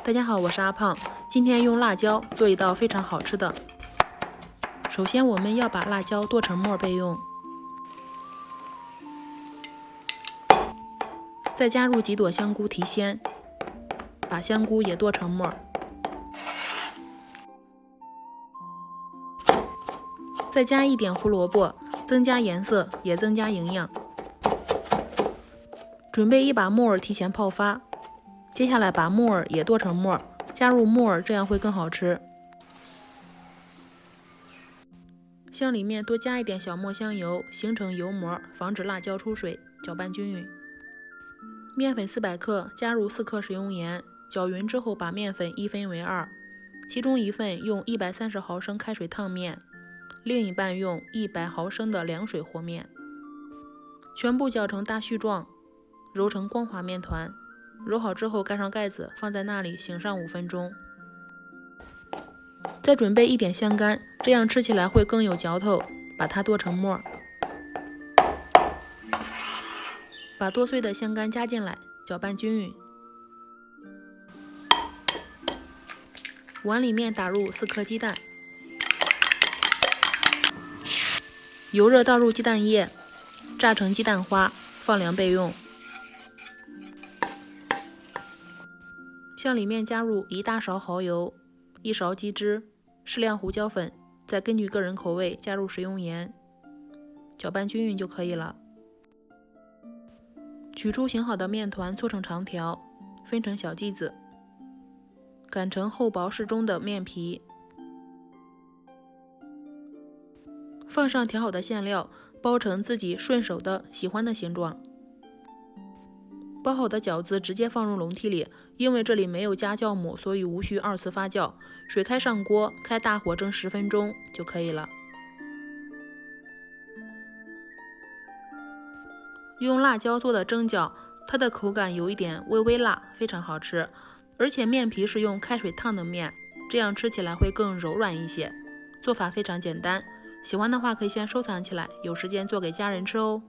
大家好，我是阿胖，今天用辣椒做一道非常好吃的。首先我们要把辣椒剁成末备用，再加入几朵香菇提鲜，把香菇也剁成末，再加一点胡萝卜，增加颜色也增加营养。准备一把木耳提前泡发，接下来把木耳也剁成末，加入木耳，这样会更好吃。向里面多加一点小磨香油，形成油膜，防止辣椒出水，搅拌均匀。面粉400克，加入4克食用盐，搅匀之后把面粉一分为二，其中一份用130毫升开水烫面，另一半用100毫升的凉水和面，全部搅成大絮状，揉成光滑面团。揉好之后盖上盖子，放在那里醒上5分钟。再准备一点香干，这样吃起来会更有嚼头，把它剁成末。把剁碎的香干加进来，搅拌均匀。碗里面打入4颗鸡蛋，油热倒入鸡蛋液，炸成鸡蛋花，放凉备用。向里面加入1大勺蚝油、1勺鸡汁、适量胡椒粉，再根据个人口味加入食用盐，搅拌均匀就可以了。取出醒好的面团，搓成长条，分成小剂子，擀成厚薄适中的面皮，放上调好的馅料，包成自己顺手的喜欢的形状。包好的饺子直接放入笼屉里，因为这里没有加酵母，所以无需2次发酵。水开上锅，开大火蒸10分钟就可以了。用辣椒做的蒸饺，它的口感有一点微微辣，非常好吃。而且面皮是用开水烫的面，这样吃起来会更柔软一些。做法非常简单，喜欢的话可以先收藏起来，有时间做给家人吃哦。